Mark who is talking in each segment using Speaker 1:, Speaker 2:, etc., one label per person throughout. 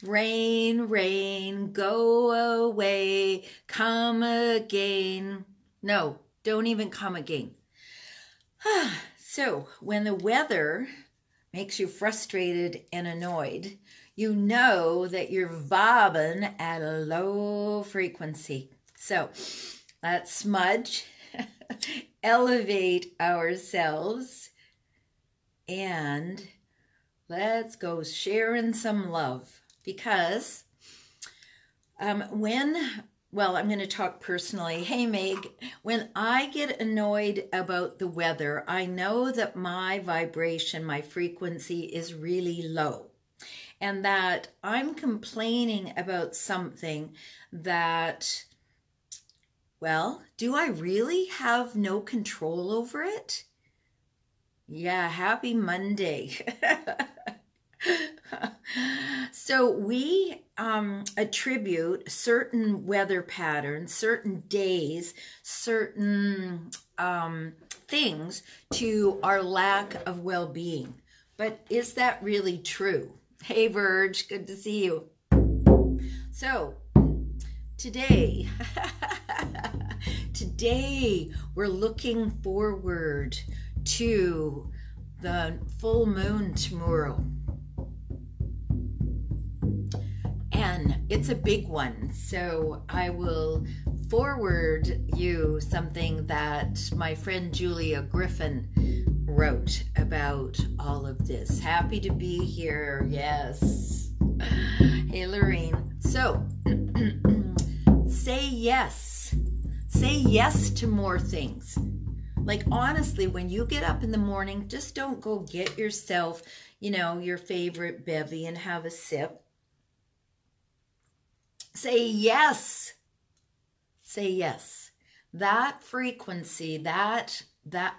Speaker 1: Rain, rain, go away, come again. No, don't even come again. So when the weather makes you frustrated and annoyed, you know that you're vibing at a low frequency. So let's smudge, elevate ourselves, and let's go sharing some love. Because I'm going to talk personally. Hey, Meg, when I get annoyed about the weather, I know that my vibration, my frequency is really low. And that I'm complaining about something that, well, do I really have no control over it? Yeah, happy Monday. So we attribute certain weather patterns, certain days, certain things to our lack of well-being. But is that really true? Hey, Verge, good to see you. So today, we're looking forward to the full moon tomorrow. And it's a big one, so I will forward you something that my friend Julia Griffin wrote about all of this. Happy to be here, yes. Hey, Lorraine. So, say yes. Say yes to more things. Like, honestly, when you get up in the morning, just don't go get yourself, your favorite bevy and have a sip. Say yes. Say yes. That frequency, that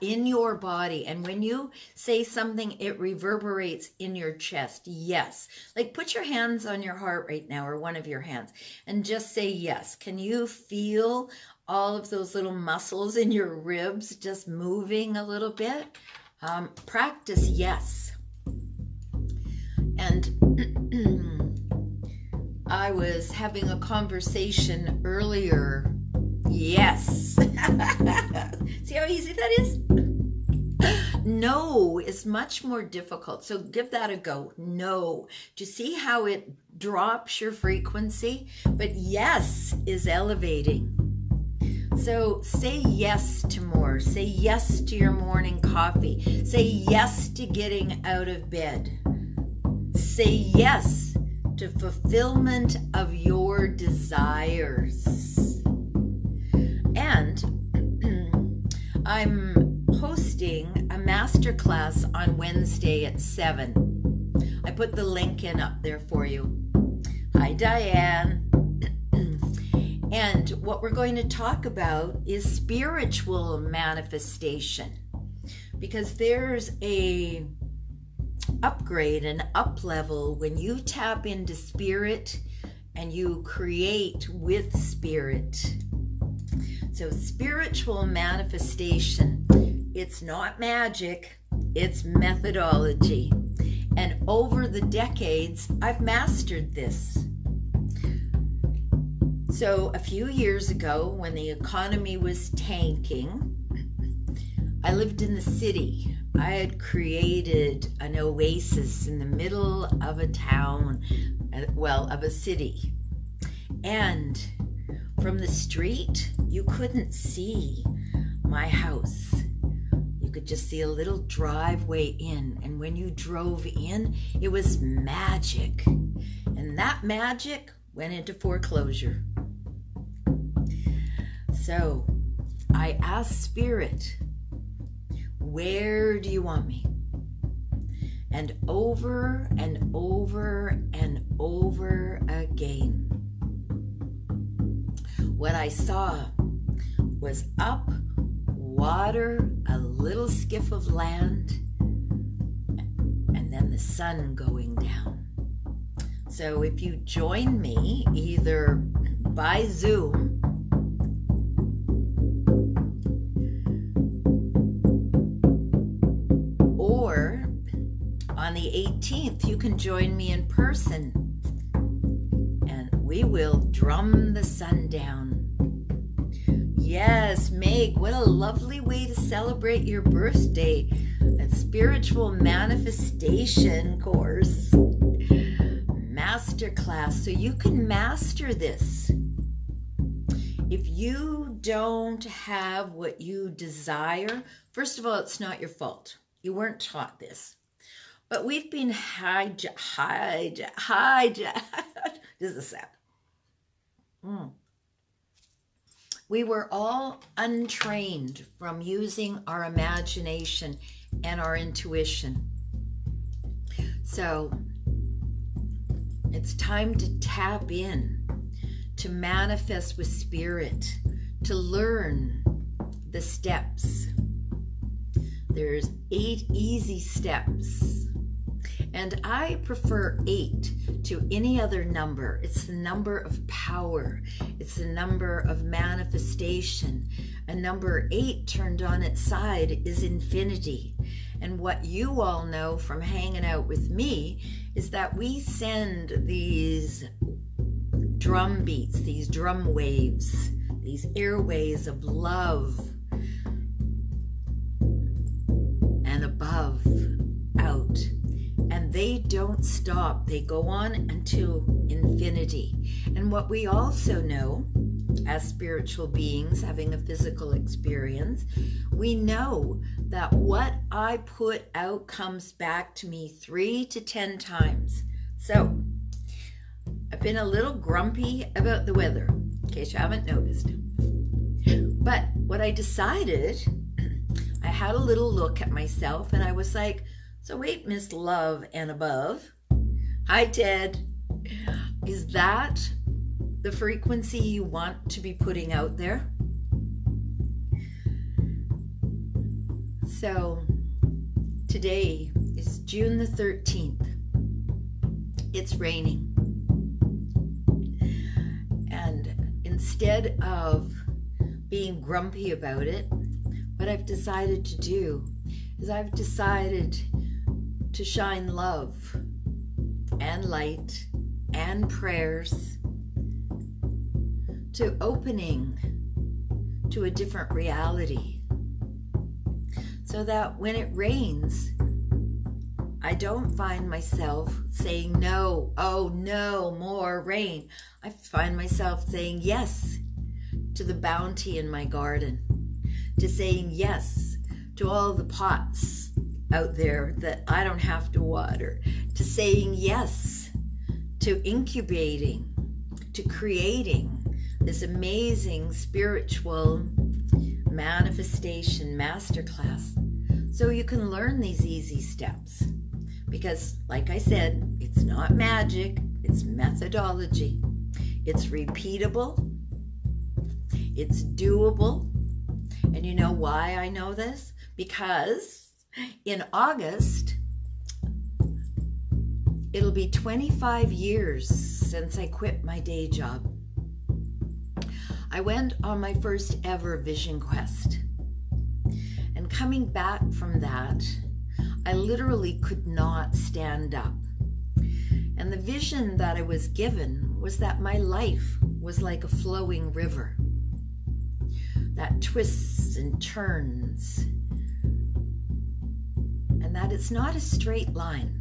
Speaker 1: in your body. And when you say something, it reverberates in your chest. Yes. Like, put your hands on your heart right now, or one of your hands, and just say yes. Can you feel all of those little muscles in your ribs just moving a little bit? Practice yes. And I was having a conversation earlier. Yes. See how easy that is? No is much more difficult. So give that a go. No. Do you see how it drops your frequency? But yes is elevating. So say yes to more. Say yes to your morning coffee. Say yes to getting out of bed. Say yes to fulfillment of your desires. And I'm hosting a masterclass on Wednesday at 7. I put the link in up there for you. Hi, Diane. And what we're going to talk about is spiritual manifestation, because there's a upgrade, an up level when you tap into spirit and you create with spirit. So spiritual manifestation, it's not magic, it's methodology. And over the decades, I've mastered this. So a few years ago, when the economy was tanking, I lived in the city. I had created an oasis in the middle of a town, of a city. And from the street, you couldn't see my house. You could just see a little driveway in. And when you drove in, it was magic. And that magic went into foreclosure. So I asked Spirit, where do you want me? And over and over and over again, what I saw was up, water, a little skiff of land, and then the sun going down. So if you join me either by Zoom or on the 18th, you can join me in person drum the sun down. Yes, Meg, what a lovely way to celebrate your birthday. A spiritual manifestation course. Masterclass, so you can master this. If you don't have what you desire, first of all, it's not your fault. You weren't taught this. But we've been hijacked. This is sad. We were all untrained from using our imagination and our intuition. So it's time to tap in, to manifest with spirit, to learn the steps. There's 8 easy steps. And I prefer 8 to any other number. It's the number of power. It's the number of manifestation. And number 8 turned on its side is infinity. And what you all know from hanging out with me is that we send these drum beats, these drum waves, these airways of love and above out. And they don't stop. They go on until infinity. And what we also know as spiritual beings having a physical experience, we know that what I put out comes back to me 3 to 10 times. So I've been a little grumpy about the weather, in case you haven't noticed. But what I decided, I had a little look at myself and I was like, so wait, Miss Love and above. Hi, Ted. Is that the frequency you want to be putting out there? So today is June the 13th. It's raining. And instead of being grumpy about it, what I've decided to do is I've decided to shine love and light and prayers to opening to a different reality, so that when it rains, I don't find myself saying no, oh no, more rain. I find myself saying yes to the bounty in my garden, to saying yes to all the pots out there that I don't have to water, to saying yes to incubating, to creating this amazing spiritual manifestation masterclass, so you can learn these easy steps. Because like I said, it's not magic, it's methodology. It's repeatable, it's doable. And you know why I know this? Because in August, it'll be 25 years since I quit my day job. I went on my first ever vision quest. And coming back from that, I literally could not stand up. And the vision that I was given was that my life was like a flowing river that twists and turns, and that it's not a straight line.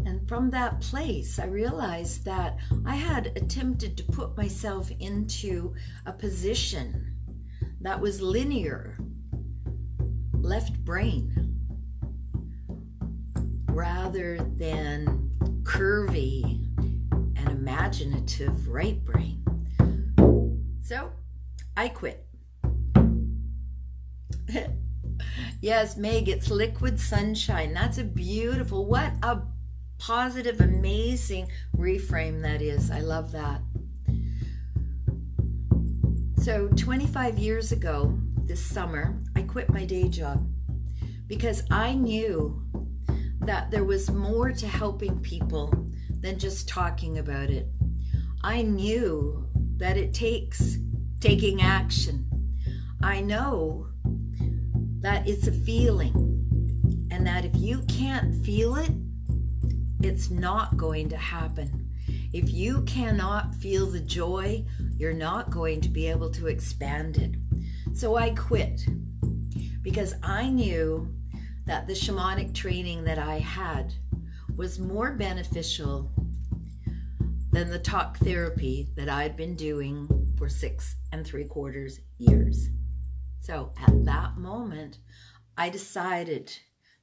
Speaker 1: And from that place, I realized that I had attempted to put myself into a position that was linear, left brain, rather than curvy and imaginative right brain. So I quit. Yes, Meg, it's liquid sunshine. That's a beautiful, what a positive, amazing reframe that is. I love that. So 25 years ago, this summer, I quit my day job because I knew that there was more to helping people than just talking about it. I knew that it takes taking action. I know that it's a feeling, and that if you can't feel it, it's not going to happen. If you cannot feel the joy, you're not going to be able to expand it. So I quit because I knew that the shamanic training that I had was more beneficial than the talk therapy that I'd been doing for 6 3/4 years. So at that moment, I decided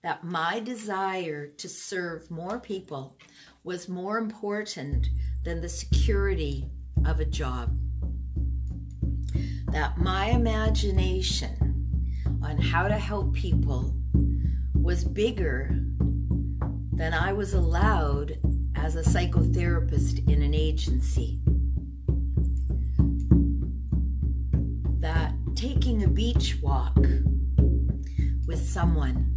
Speaker 1: that my desire to serve more people was more important than the security of a job. That my imagination on how to help people was bigger than I was allowed as a psychotherapist in an agency. That taking a beach walk with someone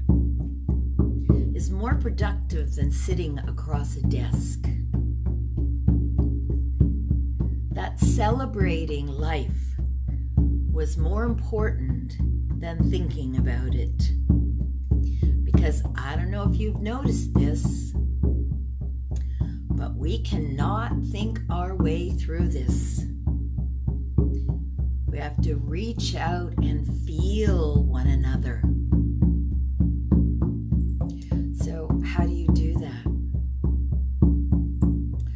Speaker 1: is more productive than sitting across a desk. That celebrating life was more important than thinking about it. Because I don't know if you've noticed this, but we cannot think our way through this. We have to reach out and feel one another. So how do you do that?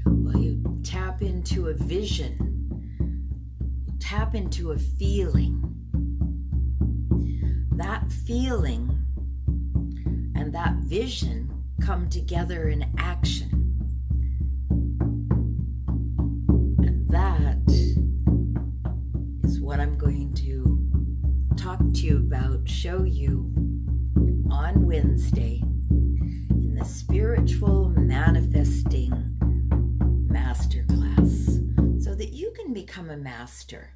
Speaker 1: Well, you tap into a vision. You tap into a feeling. That feeling and that vision come together in action. And that is what I'm going to talk to you about, show you on Wednesday in the Spiritual Manifesting Masterclass, so that you can become a master.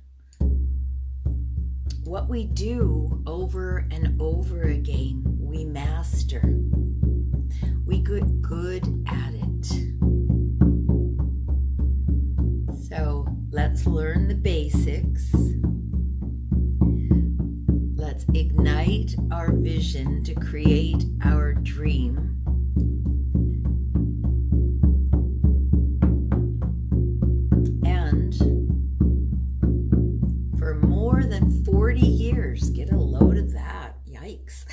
Speaker 1: What we do over and over again, we master. We get good at it. So let's learn the basics. Let's ignite our vision to create our dream. And for more than 40 years, get a load of that. Yikes.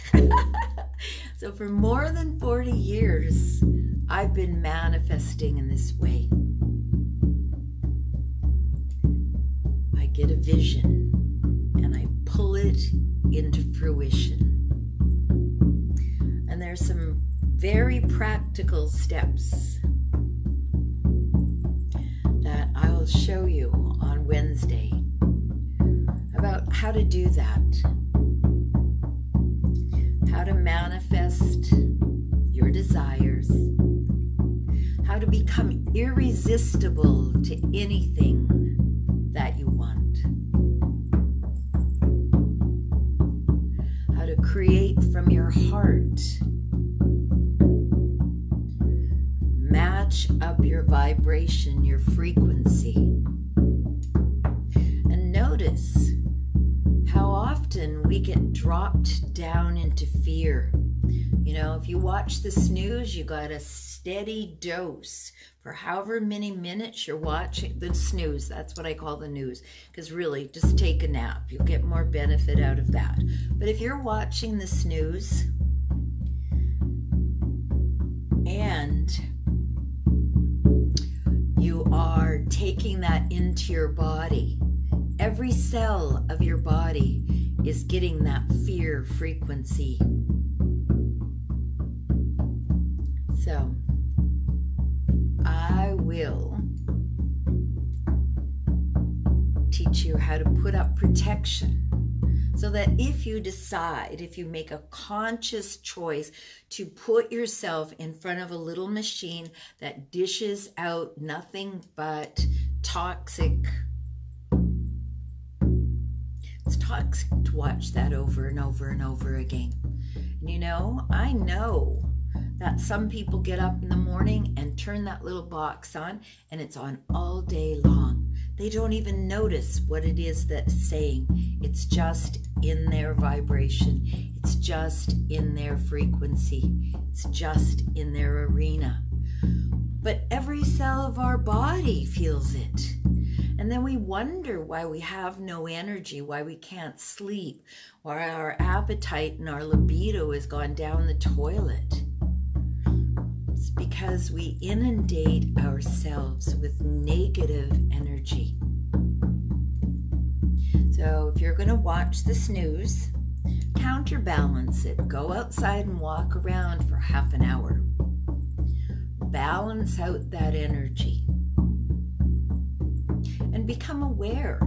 Speaker 1: So for more than 40 years, I've been manifesting in this way. I get a vision and I pull it into fruition. And there's some very practical steps that I will show you on Wednesday about how to do that. How to manifest your desires, how to become irresistible to anything that you want, how to create from your heart, match up your vibration, your frequency, and notice how often we get dropped down into fear. You know, if you watch the snooze, you got a steady dose for however many minutes you're watching the snooze. That's what I call the news. Because really, just take a nap. You'll get more benefit out of that. But if you're watching the snooze and you are taking that into your body, every cell of your body is getting that fear frequency. So, I will teach you how to put up protection so that if you decide, if you make a conscious choice to put yourself in front of a little machine that dishes out nothing but toxic. It's toxic to watch that over and over and over again. And you know, I know that some people get up in the morning and turn that little box on and it's on all day long. They don't even notice what it is that's saying. It's just in their vibration. It's just in their frequency. It's just in their arena. but every cell of our body feels it. And then we wonder why we have no energy, why we can't sleep, why our appetite and our libido has gone down the toilet. It's because we inundate ourselves with negative energy. So if you're going to watch the snooze, counterbalance it. Go outside and walk around for half an hour. Balance out that energy. And become aware.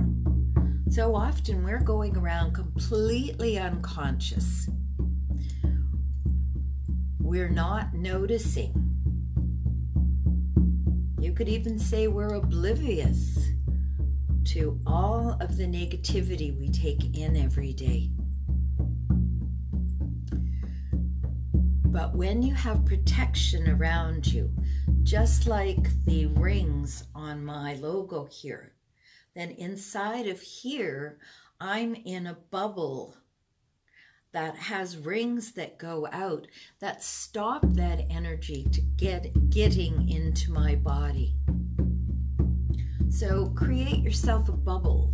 Speaker 1: So often we're going around completely unconscious. We're not noticing. You could even say we're oblivious to all of the negativity we take in every day. But when you have protection around you, just like the rings on my logo here, then inside of here, I'm in a bubble that has rings that go out that stop that energy to getting into my body. So create yourself a bubble.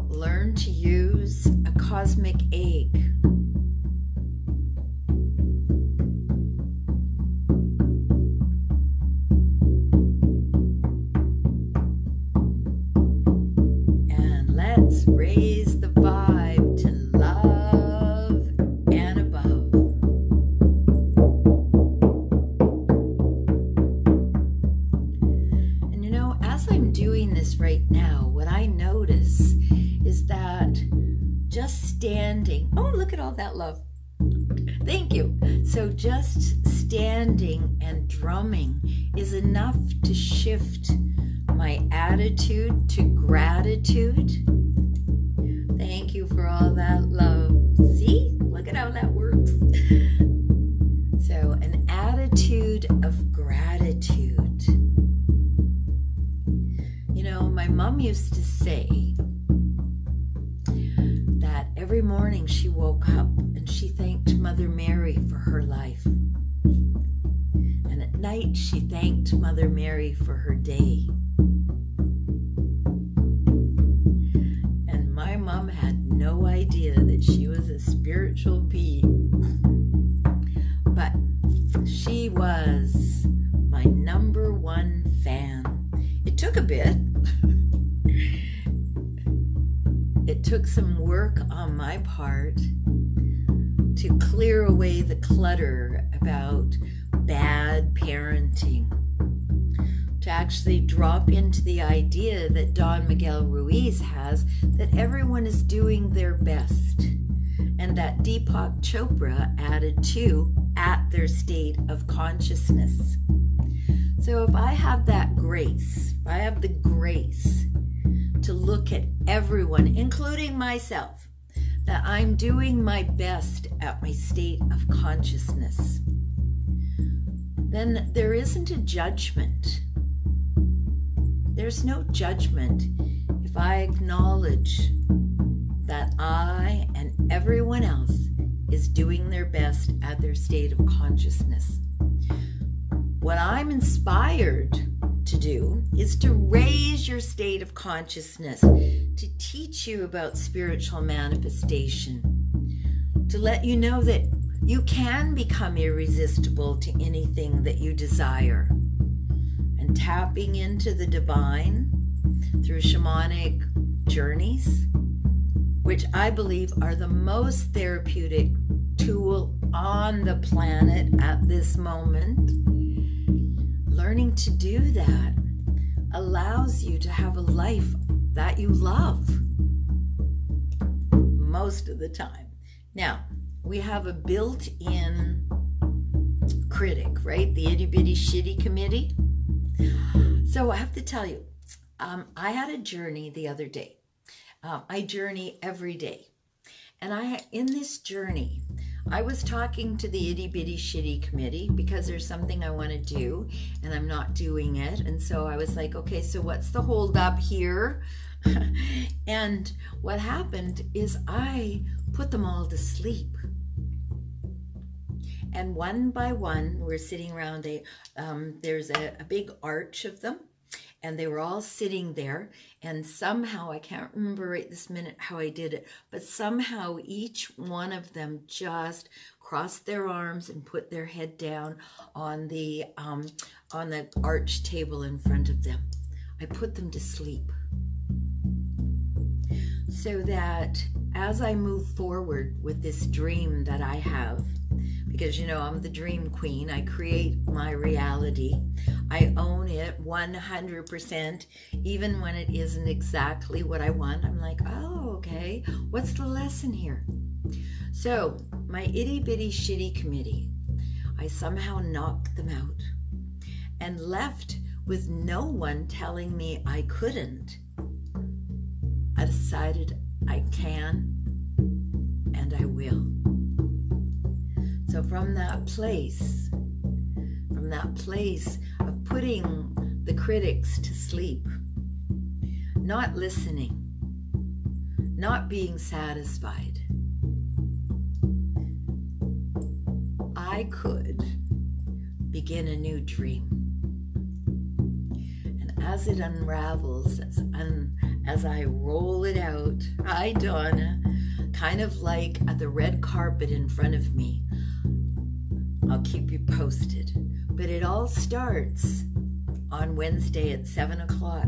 Speaker 1: Learn to use a cosmic egg. And let's raise the vibe to love and above. And you know, as I'm doing this right now, what I notice is that just standing, oh, look at all that love. Thank you. So just standing and drumming is enough to shift my attitude to gratitude. Thank you for all that love. See, look at how that works. So an attitude of gratitude. You know, my mom used to say that every morning she woke up and she thanked Mother Mary for her life. And at night she thanked Mother Mary for her day. And my mom had no idea that she was a spiritual being. But she was my #1 fan. It took a bit. It took some work on my part to clear away the clutter about bad parenting, to actually drop into the idea that Don Miguel Ruiz has, that everyone is doing their best, and that Deepak Chopra added to at their state of consciousness. So if I have that grace, if I have the grace to look at everyone, including myself, that I'm doing my best at my state of consciousness, then there isn't a judgment. There's no judgment if I acknowledge that I and everyone else is doing their best at their state of consciousness. What I'm inspired to do is to raise your state of consciousness, to teach you about spiritual manifestation, to let you know that you can become irresistible to anything that you desire. And tapping into the divine through shamanic journeys, which I believe are the most therapeutic tool on the planet at this moment. Learning to do that allows you to have a life that you love most of the time. Now, we have a built-in critic, right? The itty bitty shitty committee. So I have to tell you, I had a journey the other day. I journey every day. And in this journey, I was talking to the itty bitty shitty committee because there's something I want to do and I'm not doing it. And so I was like, okay, so what's the hold up here? And what happened is I put them all to sleep. And one by one, we're sitting around there's a big arch of them, and they were all sitting there, and somehow, I can't remember right this minute how I did it, but somehow each one of them just crossed their arms and put their head down on the arch table in front of them. I put them to sleep, so that as I move forward with this dream that I have, because, you know, I'm the dream queen. I create my reality. I own it 100%, even when it isn't exactly what I want. I'm like, oh, okay, what's the lesson here? So my itty bitty shitty committee, I somehow knocked them out and left with no one telling me I couldn't. I decided I can and I will. So from that place of putting the critics to sleep, not listening, not being satisfied, I could begin a new dream. And as it unravels, as I roll it out, hi Donna, kind of like the red carpet in front of me, I'll keep you posted. But it all starts on Wednesday at 7 o'clock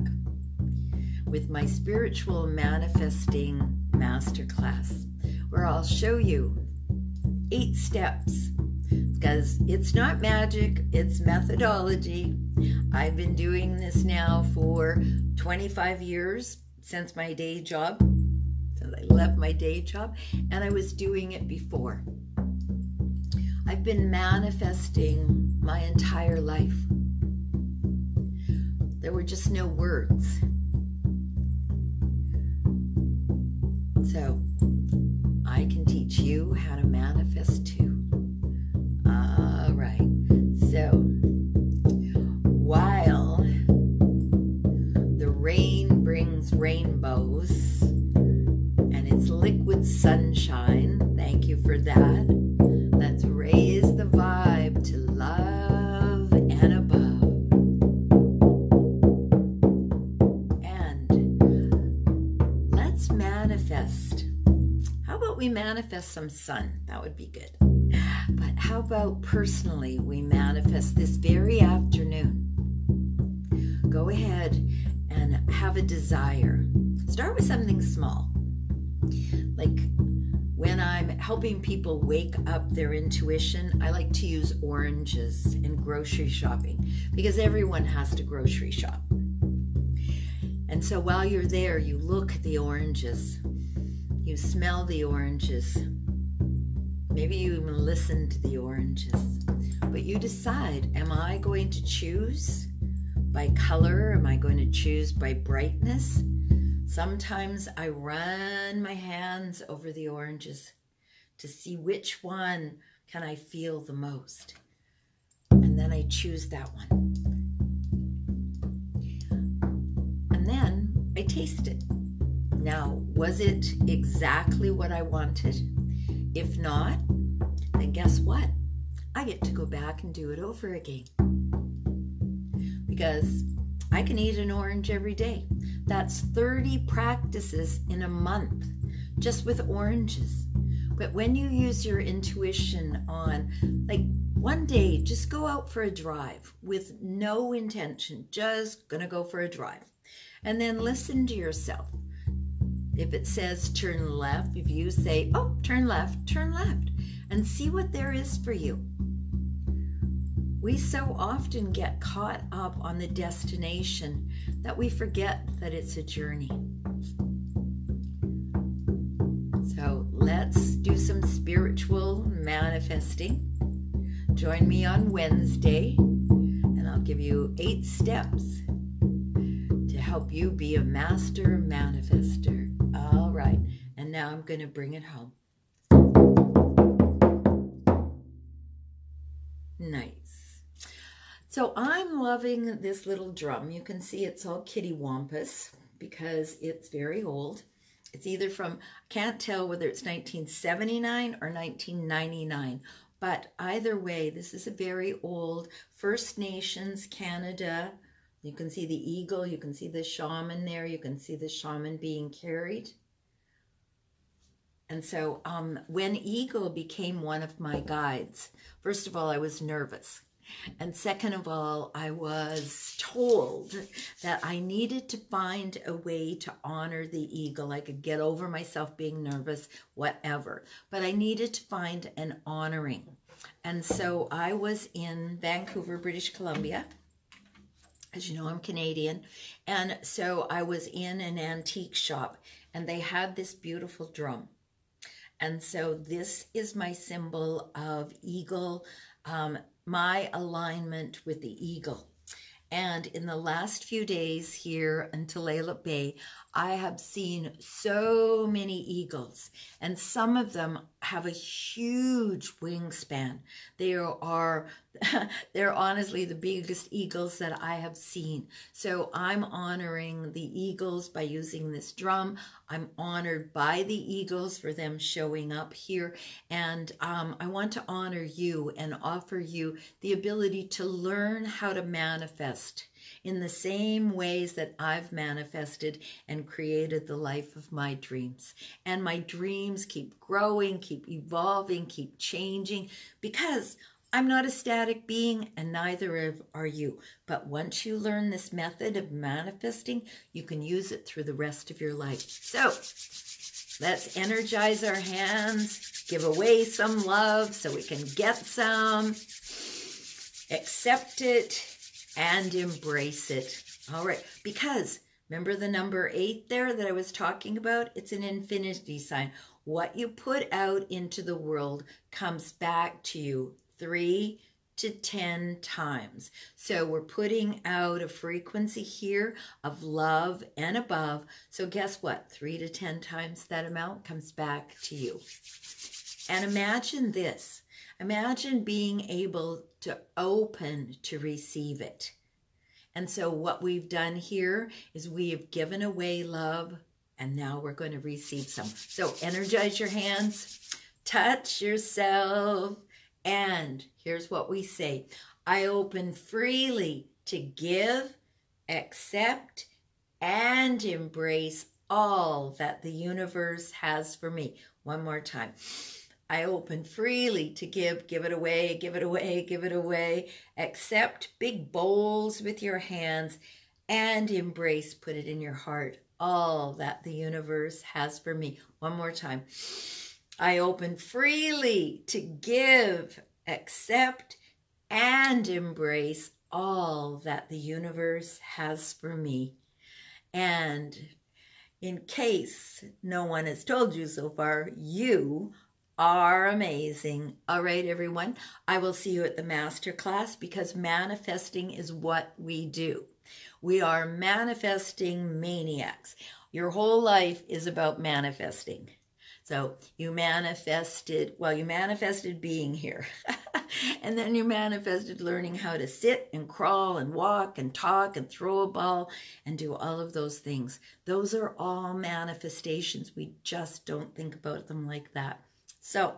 Speaker 1: with my spiritual manifesting masterclass, where I'll show you 8 steps, because it's not magic, it's methodology. I've been doing this now for 25 years, since my day job, since I left my day job, and I was doing it before. I've been manifesting my entire life. There were just no words. So I can teach you how to manifest too. All right. So while the rain brings rainbows and it's liquid sunshine, thank you for that. Let's raise the vibe to love and above. And let's manifest. How about we manifest some sun? That would be good. But how about personally we manifest this very afternoon? Go ahead and have a desire. Start with something small. Like, when I'm helping people wake up their intuition, I like to use oranges in grocery shopping, because everyone has to grocery shop. And so while you're there, you look at the oranges, you smell the oranges, maybe you even listen to the oranges, but you decide, am I going to choose by color? Am I going to choose by brightness? Sometimes I run my hands over the oranges to see which one can I feel the most. And then I choose that one. And then I taste it. Now, was it exactly what I wanted? If not, then guess what? I get to go back and do it over again. Because I can eat an orange every day. That's 30 practices in a month just with oranges. But when you use your intuition on, like, one day, just go out for a drive with no intention, just gonna go for a drive. And then listen to yourself. If it says turn left, if you say, oh, turn left, and see what there is for you. We so often get caught up on the destination that we forget that it's a journey. So let's do some spiritual manifesting. Join me on Wednesday, and I'll give you 8 steps to help you be a master manifester. All right, and now I'm going to bring it home. Nice. So I'm loving this little drum. You can see it's all kittywampus because it's very old. It's either from, I can't tell whether it's 1979 or 1999, But either way, this is a very old First Nations Canada. You can see the eagle, you can see the shaman there, you can see the shaman being carried. And so when Eagle became one of my guides, first of all, I was nervous. And second of all, I was told that I needed to find a way to honor the eagle. I could get over myself being nervous, whatever. But I needed to find an honoring. And so I was in Vancouver, British Columbia. As you know, I'm Canadian. And so I was in an antique shop, and they had this beautiful drum. And so this is my symbol of eagle, my alignment with the eagle. And in the last few days here in Tulalip Bay, I have seen so many eagles, and some of them have a huge wingspan. They're honestly the biggest eagles that I have seen. So I'm honoring the eagles by using this drum. I'm honored by the eagles for them showing up here. And I want to honor you and offer you the ability to learn how to manifest in the same ways that I've manifested and created the life of my dreams. And my dreams keep growing, keep evolving, keep changing, because I'm not a static being, and neither are you. But once you learn this method of manifesting, you can use it through the rest of your life. So let's energize our hands, give away some love so we can get some, accept it, and embrace it. All right, because remember the number 8 there that I was talking about? It's an infinity sign. What you put out into the world comes back to you 3 to 10 times. So we're putting out a frequency here of love and above. So guess what? 3 to 10 times that amount comes back to you. And imagine this. Imagine being able to open to receive it. And so what we've done here is we have given away love, and now we're going to receive some. So energize your hands, touch yourself, and here's what we say. I open freely to give, accept, and embrace all that the universe has for me. One more time. I open freely to give it away, give it away, give it away. Accept big bowls with your hands and embrace, put it in your heart, all that the universe has for me. One more time. I open freely to give, accept, and embrace all that the universe has for me. And in case no one has told you so far, you are amazing. All right, everyone. I will see you at the masterclass, because manifesting is what we do. We are manifesting maniacs. Your whole life is about manifesting. So you manifested being here. And then you manifested learning how to sit and crawl and walk and talk and throw a ball and do all of those things. Those are all manifestations. We just don't think about them like that. So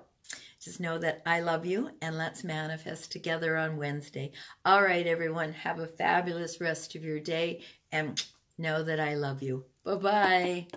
Speaker 1: just know that I love you, and let's manifest together on Wednesday. All right, everyone, have a fabulous rest of your day, and know that I love you. Bye-bye.